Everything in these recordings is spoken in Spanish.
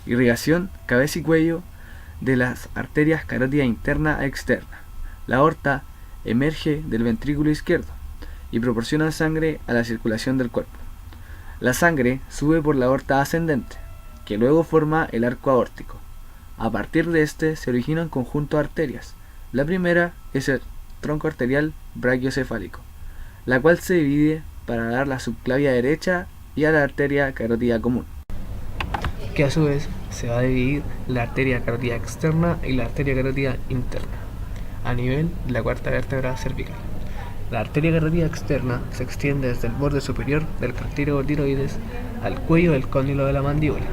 Irrigación, cabeza y cuello de las arterias carótida interna a externa. La aorta emerge del ventrículo izquierdo y proporciona sangre a la circulación del cuerpo. La sangre sube por la aorta ascendente, que luego forma el arco aórtico. A partir de este se origina un conjunto de arterias. La primera es el tronco arterial brachiocefálico, la cual se divide para dar la subclavia derecha y a la arteria carótida común, que a su vez se va a dividir la arteria carótida externa y la arteria carótida interna, a nivel de la cuarta vértebra cervical. La arteria carótida externa se extiende desde el borde superior del cartílago tiroides al cuello del cóndilo de la mandíbula.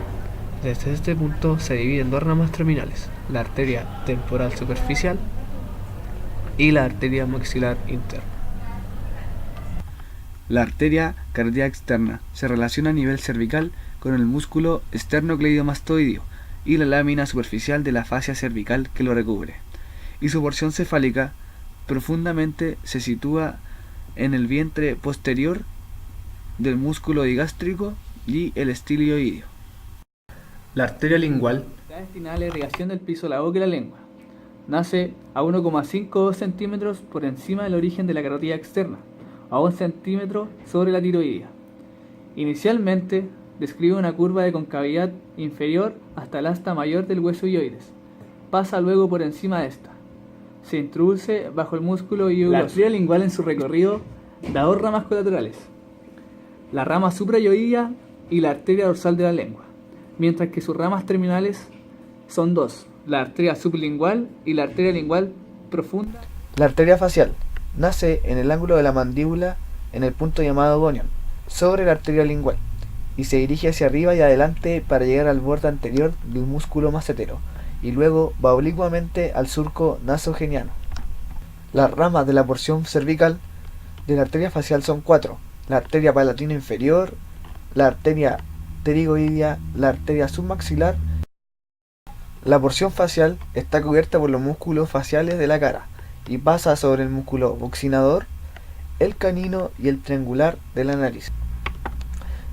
Desde este punto se divide en dos ramas terminales, la arteria temporal superficial y la arteria maxilar interna. La arteria carótida externa se relaciona a nivel cervical con el músculo esternocleidomastoideo y la lámina superficial de la fascia cervical que lo recubre, y su porción cefálica profundamente se sitúa en el vientre posterior del músculo digástrico y el estiloideo. La arteria lingual está destinada a la irrigación del piso de la boca y la lengua. Nace a 1,5 centímetros por encima del origen de la carótida externa, a 1 centímetro sobre la tiroidea. Inicialmente describe una curva de concavidad inferior hasta el asta mayor del hueso hioides. Pasa luego por encima de esta. Se introduce bajo el músculo hioidoso. La arteria lingual en su recorrido da dos ramas colaterales, la rama suprayoidea y la arteria dorsal de la lengua, mientras que sus ramas terminales son dos, la arteria sublingual y la arteria lingual profunda. La arteria facial nace en el ángulo de la mandíbula en el punto llamado gonion, sobre la arteria lingual, y se dirige hacia arriba y adelante para llegar al borde anterior del músculo macetero, y luego va oblicuamente al surco nasogeniano. Las ramas de la porción cervical de la arteria facial son cuatro: la arteria palatina inferior, la arteria pterigoidea, la arteria submaxilar. La porción facial está cubierta por los músculos faciales de la cara y pasa sobre el músculo buccinador, el canino y el triangular de la nariz.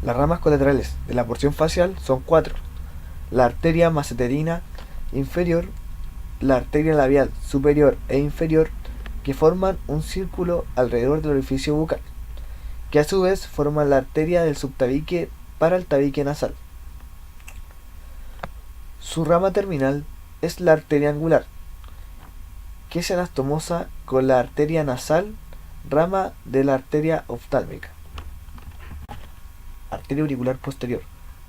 Las ramas colaterales de la porción facial son cuatro: la arteria maceterina inferior, la arteria labial superior e inferior, que forman un círculo alrededor del orificio bucal, que a su vez forman la arteria del subtabique para el tabique nasal. Su rama terminal es la arteria angular, que se anastomosa con la arteria nasal, rama de la arteria oftálmica. Arteria auricular posterior.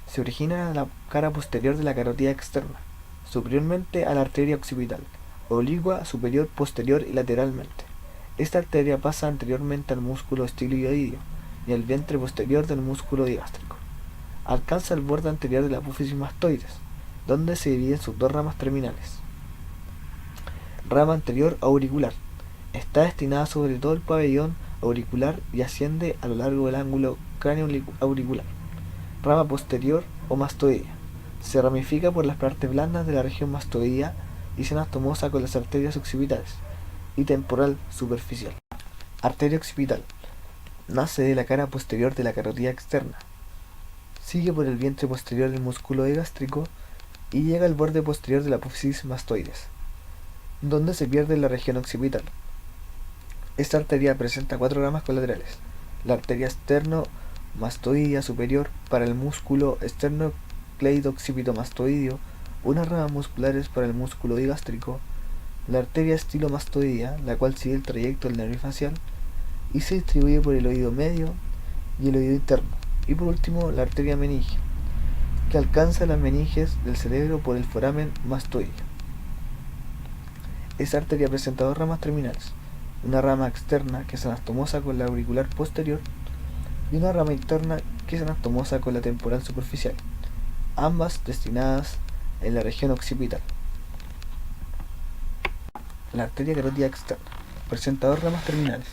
Se origina en la cara posterior de la carótida externa, superiormente a la arteria occipital, oblicua, superior, posterior y lateralmente. Esta arteria pasa anteriormente al músculo estiloideo y al vientre posterior del músculo digástrico. Alcanza el borde anterior de la apófisis mastoides, donde se dividen sus dos ramas terminales. Rama anterior auricular. Está destinada sobre todo el pabellón auricular y asciende a lo largo del ángulo cráneo-auricular. Rama posterior o mastoidea. Se ramifica por las partes blandas de la región mastoidea y se anastomosa con las arterias occipitales y temporal superficial. Arteria occipital. Nace de la cara posterior de la carótida externa. Sigue por el vientre posterior del músculo digástrico y llega al borde posterior de la apófisis mastoides, donde se pierde en la región occipital. Esta arteria presenta cuatro ramas colaterales: la arteria externo-mastoidea superior para el músculo esternocleidomastoideo, unas ramas musculares para el músculo digástrico, la arteria estilomastoidea, la cual sigue el trayecto del nervio facial y se distribuye por el oído medio y el oído interno, y por último la arteria meningia, que alcanza las meninges del cerebro por el foramen mastoideo. Esta arteria presenta dos ramas terminales: una rama externa que se anastomosa con la auricular posterior y una rama interna que se anastomosa con la temporal superficial, ambas destinadas en la región occipital. La arteria carótida externa presenta dos ramas terminales: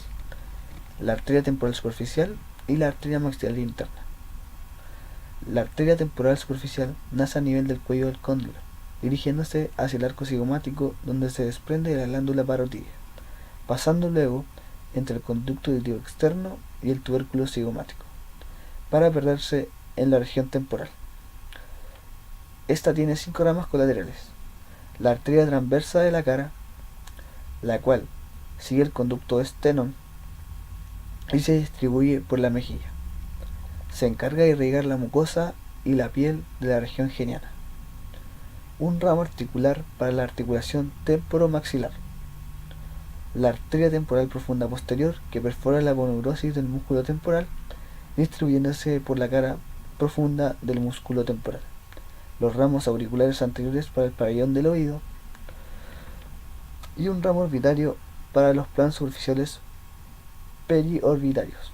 la arteria temporal superficial y la arteria maxilar interna. La arteria temporal superficial nace a nivel del cuello del cóndilo, dirigiéndose hacia el arco cigomático, donde se desprende de la glándula parotídea, pasando luego entre el conducto auditivo externo y el tubérculo cigomático, para perderse en la región temporal. Esta tiene 5 ramas colaterales. La arteria transversa de la cara, la cual sigue el conducto esternón y se distribuye por la mejilla. Se encarga de irrigar la mucosa y la piel de la región geniana. Un ramo articular para la articulación temporomaxilar. La arteria temporal profunda posterior que perfora la aponeurosis del músculo temporal, distribuyéndose por la cara profunda del músculo temporal. Los ramos auriculares anteriores para el pabellón del oído y un ramo orbitario para los planos superficiales periorbitarios.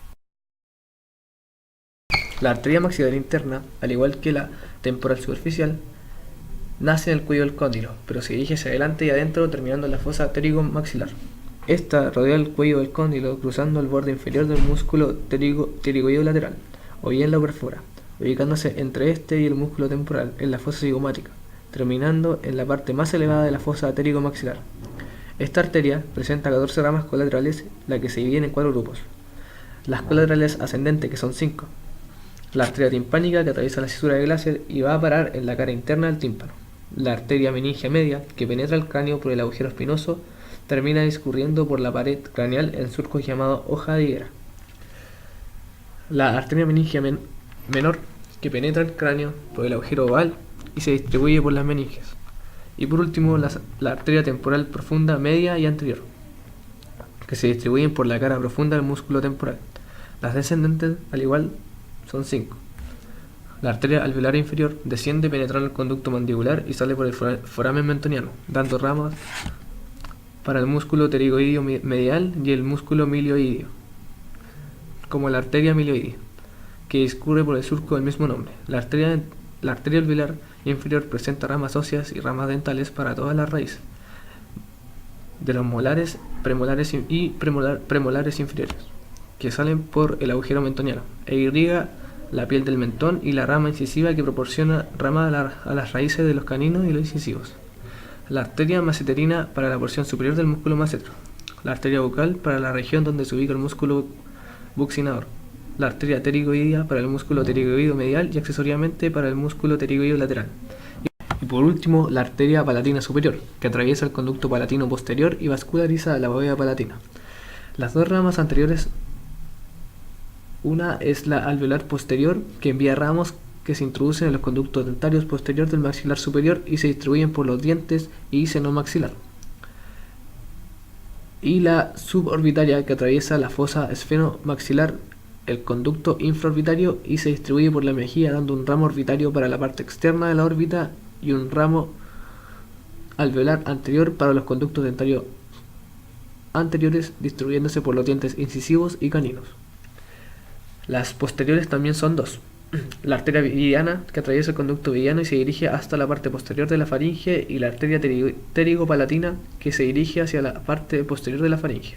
La arteria maxilar interna, al igual que la temporal superficial, nace en el cuello del cóndilo, pero se dirige hacia adelante y adentro, terminando en la fosa pterigomaxilar. Esta rodea el cuello del cóndilo cruzando el borde inferior del músculo pterigoideo lateral, o bien lo perfora, ubicándose entre este y el músculo temporal en la fosa cigomática, terminando en la parte más elevada de la fosa pterigomaxilar. Esta arteria presenta 14 ramas colaterales, la que se dividen en 4 grupos. Las colaterales ascendentes, que son 5. La arteria timpánica, que atraviesa la cisura de Glaser y va a parar en la cara interna del tímpano. La arteria meningia media, que penetra el cráneo por el agujero espinoso, termina discurriendo por la pared craneal en surcos llamados hoja de higuera. La arteria meningia menor, que penetra el cráneo por el agujero oval y se distribuye por las meninges. Y por último, la arteria temporal profunda media y anterior, que se distribuyen por la cara profunda del músculo temporal. Las descendentes, al igual, son 5. La arteria alveolar inferior desciende penetrando el conducto mandibular y sale por el foramen mentoniano, dando ramas para el músculo pterigoideo medial y el músculo milioideo, como la arteria milioidea, que discurre por el surco del mismo nombre. La arteria alveolar inferior presenta ramas óseas y ramas dentales para todas las raíces de los molares, premolares y premolares inferiores, que salen por el agujero mentoniano e irriga la piel del mentón y la rama incisiva que proporciona rama a las raíces de los caninos y los incisivos. La arteria masseterina para la porción superior del músculo massetero. La arteria bucal para la región donde se ubica el músculo buccinador. La arteria pterigoidea para el músculo pterigoideo medial y accesoriamente para el músculo pterigoideo lateral. Y por último, la arteria palatina superior, que atraviesa el conducto palatino posterior y vasculariza la bóveda palatina. Las dos ramas anteriores, una es la alveolar posterior, que envía ramos que se introducen en los conductos dentarios posterior del maxilar superior y se distribuyen por los dientes y seno maxilar. Y la suborbitaria, que atraviesa la fosa esfenomaxilar, el conducto infraorbitario y se distribuye por la mejilla, dando un ramo orbitario para la parte externa de la órbita y un ramo alveolar anterior para los conductos dentarios anteriores, distribuyéndose por los dientes incisivos y caninos. Las posteriores también son 2. La arteria vidiana, que atraviesa el conducto vidiano y se dirige hasta la parte posterior de la faringe, y la arteria pterigopalatina, que se dirige hacia la parte posterior de la faringe.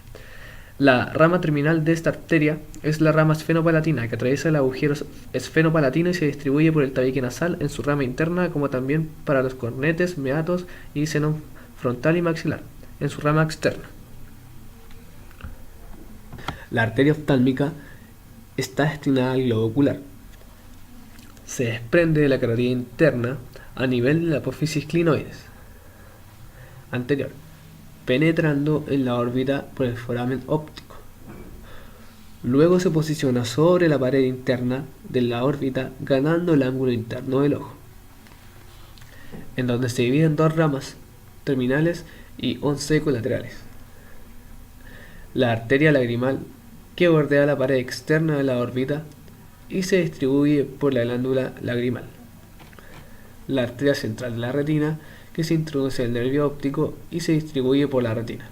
La rama terminal de esta arteria es la rama esfenopalatina, que atraviesa el agujero esfenopalatino y se distribuye por el tabique nasal en su rama interna, como también para los cornetes, meatos y seno frontal y maxilar en su rama externa. La arteria oftálmica está destinada al globo ocular. Se desprende de la carótida interna a nivel de la apófisis clinoides anterior, penetrando en la órbita por el foramen óptico. Luego se posiciona sobre la pared interna de la órbita, ganando el ángulo interno del ojo, en donde se dividen 2 ramas terminales y 11 colaterales. La arteria lagrimal, que bordea la pared externa de la órbita y se distribuye por la glándula lagrimal. La arteria central de la retina, que se introduce en el nervio óptico y se distribuye por la retina.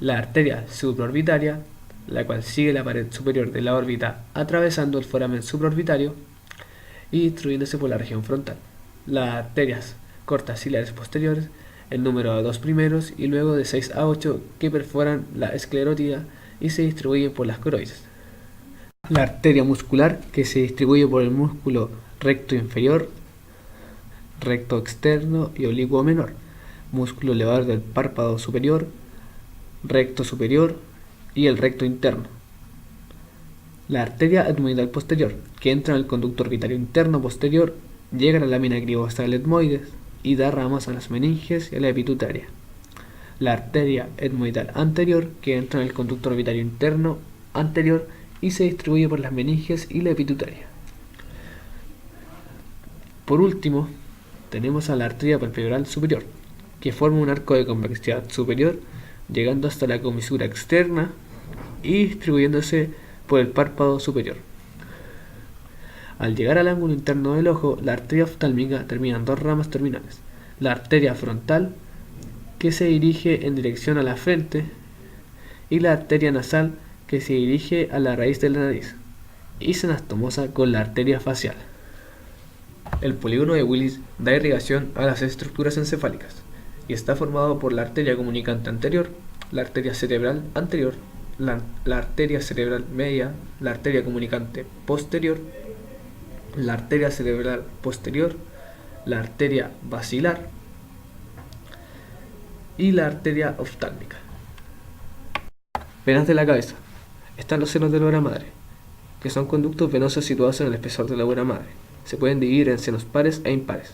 La arteria supraorbitaria, la cual sigue la pared superior de la órbita atravesando el foramen supraorbitario y distribuyéndose por la región frontal. Las arterias cortas ciliares posteriores, el número de 2 primeros y luego de 6 a 8, que perforan la esclerótida y se distribuyen por las coroides. La arteria muscular, que se distribuye por el músculo recto inferior, recto externo y oblicuo menor, músculo elevador del párpado superior, recto superior y el recto interno. La arteria abdominal posterior, que entra en el conducto orbitario interno posterior Llega a la lámina cribosa del etmoides y da ramas a las meninges y a la pituitaria. La arteria etmoidal anterior, que entra en el conducto orbitario interno anterior y se distribuye por las meninges y la pituitaria. Por último, tenemos a la arteria palpebral superior, que forma un arco de convexidad superior, llegando hasta la comisura externa y distribuyéndose por el párpado superior. Al llegar al ángulo interno del ojo, la arteria oftálmica termina en dos ramas terminales: la arteria frontal, que se dirige en dirección a la frente, y la arteria nasal, que se dirige a la raíz de la nariz, y se anastomosa con la arteria facial. El polígono de Willis da irrigación a las estructuras encefálicas y está formado por la arteria comunicante anterior, la arteria cerebral anterior, la arteria cerebral media, la arteria comunicante posterior, la arteria cerebral posterior, la arteria basilar y la arteria oftálmica. Venas de la cabeza. Están los senos de la obra madre, que son conductos venosos situados en el espesor de la obra madre. Se pueden dividir en senos pares e impares.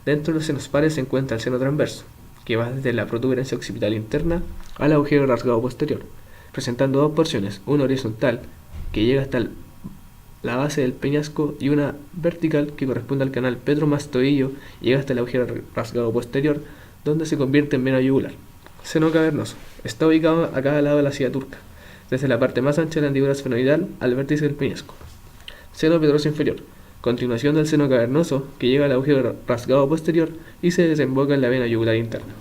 Dentro de los senos pares se encuentra el seno transverso, que va desde la protuberancia occipital interna al agujero rasgado posterior, presentando dos porciones, una horizontal que llega hasta la base del peñasco y una vertical que corresponde al canal petromastoideo y llega hasta el agujero rasgado posterior, donde se convierte en vena yugular. Seno cavernoso. Está ubicado a cada lado de la silla turca, desde la parte más ancha de la mandíbula esfenoidal al vértice del peñasco. Seno petroso inferior. Continuación del seno cavernoso que llega al agujero rasgado posterior y se desemboca en la vena yugular interna.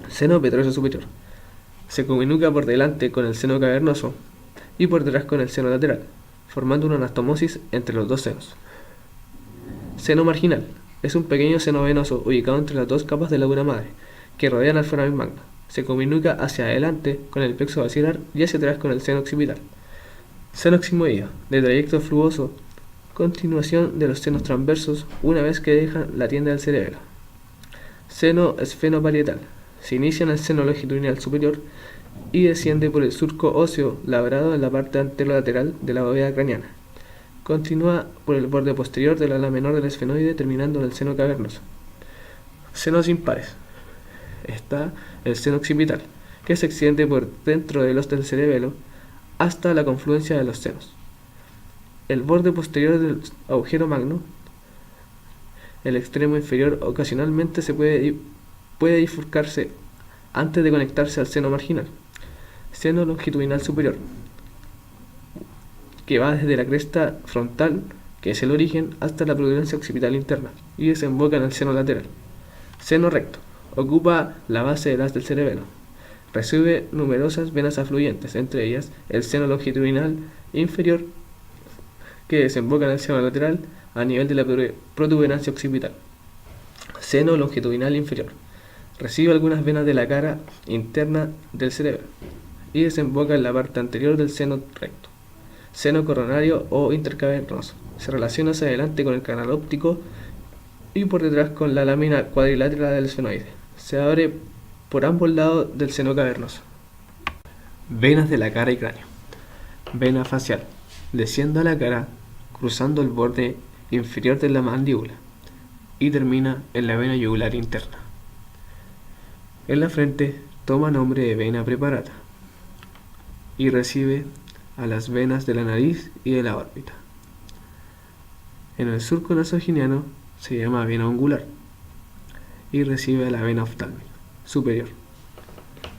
Seno petroso superior. Se comunica por delante con el seno cavernoso y por detrás con el seno lateral, formando una anastomosis entre los dos senos. Seno marginal. Es un pequeño seno venoso ubicado entre las dos capas de la dura madre, que rodean al foramen magno. Se comunica hacia adelante con el plexo basilar y hacia atrás con el seno occipital. Seno sigmoideo. De trayecto fluoso. Continuación de los senos transversos una vez que dejan la tienda del cerebelo. Seno esfenoparietal. Se inicia en el seno longitudinal superior y desciende por el surco óseo labrado en la parte anterolateral de la bóveda craneana. Continúa por el borde posterior del ala menor del esfenoide terminando en el seno cavernoso. Senos impares. Está el seno occipital, que se extiende por dentro del os del cerebelo hasta la confluencia de los senos. El borde posterior del agujero magno, el extremo inferior, ocasionalmente puede bifurcarse antes de conectarse al seno marginal. Seno longitudinal superior, que va desde la cresta frontal, que es el origen, hasta la protuberancia occipital interna y desemboca en el seno lateral. Seno recto. Ocupa la base del haz del cerebelo. Recibe numerosas venas afluyentes, entre ellas el seno longitudinal inferior, que desemboca en el seno lateral a nivel de la protuberancia occipital. Seno longitudinal inferior. Recibe algunas venas de la cara interna del cerebro y desemboca en la parte anterior del seno recto. Seno coronario o intercavernoso. Se relaciona hacia adelante con el canal óptico y por detrás con la lámina cuadriláteral del esfenoide. Se abre por ambos lados del seno cavernoso. Venas de la cara y cráneo. Vena facial. Desciende a la cara cruzando el borde inferior de la mandíbula y termina en la vena yugular interna. En la frente toma nombre de vena preparata y recibe a las venas de la nariz y de la órbita. En el surco nasogeniano se llama vena ungular y recibe a la vena oftálmica superior.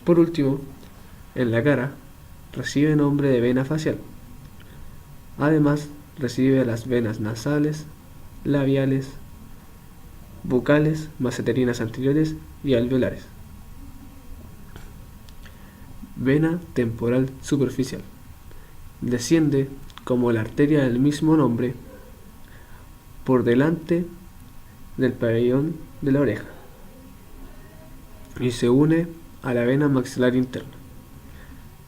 Por último, en la cara recibe nombre de vena facial. Además, recibe a las venas nasales, labiales, bucales, maseterinas anteriores y alveolares. Vena temporal superficial. Desciende, como la arteria del mismo nombre, por delante del pabellón de la oreja y se une a la vena maxilar interna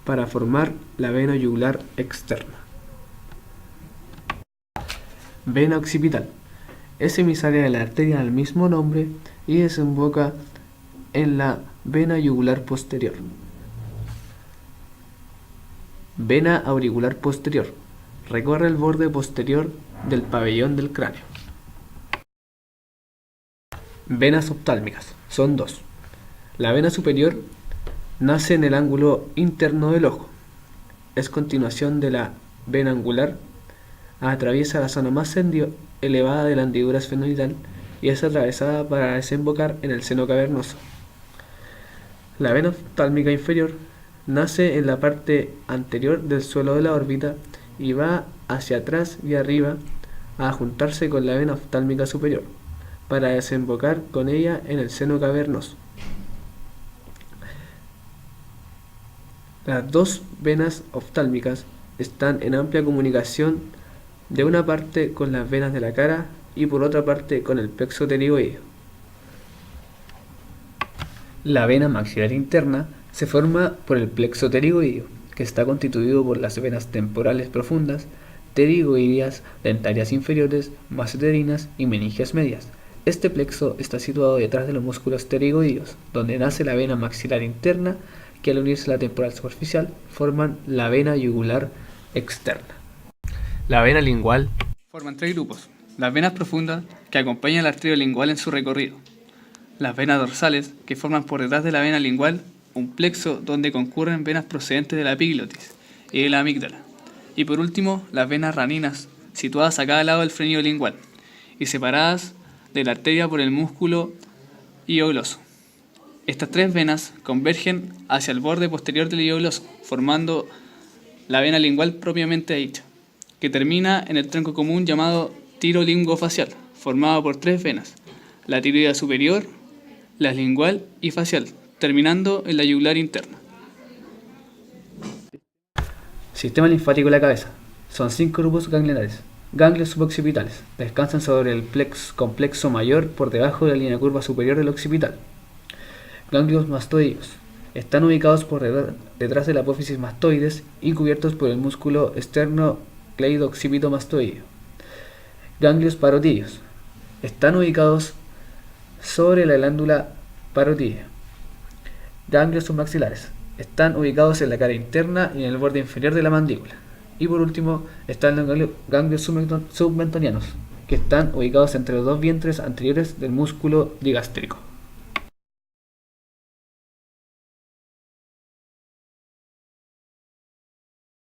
para formar la vena yugular externa. Vena occipital. Es emisaria de la arteria del mismo nombre y desemboca en la vena yugular posterior. Vena auricular posterior. Recorre el borde posterior del pabellón del cráneo. Venas oftálmicas. Son dos. La vena superior nace en el ángulo interno del ojo. Es continuación de la vena angular. Atraviesa la zona más elevada de la hendidura esfenoidal y es atravesada para desembocar en el seno cavernoso. La vena oftálmica inferior nace en la parte anterior del suelo de la órbita y va hacia atrás y arriba a juntarse con la vena oftálmica superior para desembocar con ella en el seno cavernoso. Las dos venas oftálmicas están en amplia comunicación, de una parte con las venas de la cara y por otra parte con el plexo pterigoideo. La vena maxilar interna se forma por el plexo pterigoideo, que está constituido por las venas temporales profundas, pterigoideas, dentarias inferiores, maseterinas y meningias medias. Este plexo está situado detrás de los músculos pterigoideos, donde nace la vena maxilar interna, que al unirse a la temporal superficial forman la vena yugular externa. La vena lingual Forman tres grupos: las venas profundas, que acompañan al arterio lingual en su recorrido; las venas dorsales, que forman por detrás de la vena lingual un plexo donde concurren venas procedentes de la epiglotis y de la amígdala; y por último, las venas raninas, situadas a cada lado del frenillo lingual y separadas de la arteria por el músculo hiogloso. Estas tres venas convergen hacia el borde posterior del hiogloso, formando la vena lingual propiamente dicha, que termina en el tronco común llamado tiro linguofacial, formado por tres venas: la tiroidea superior, la lingual y facial, terminando en la yugular interna. Sistema linfático de la cabeza. Son 5 grupos ganglionares. Ganglios suboccipitales. Descansan sobre el complexo mayor por debajo de la línea curva superior del occipital. Ganglios mastoideos. Están ubicados por detrás de la apófisis mastoides y cubiertos por el músculo esternocleidoccipitomastoideo. Ganglios parotídeos. Están ubicados sobre la glándula parotídea. Ganglios submaxilares. Están ubicados en la cara interna y en el borde inferior de la mandíbula. Y por último están los ganglios submentonianos, que están ubicados entre los dos vientres anteriores del músculo digástrico.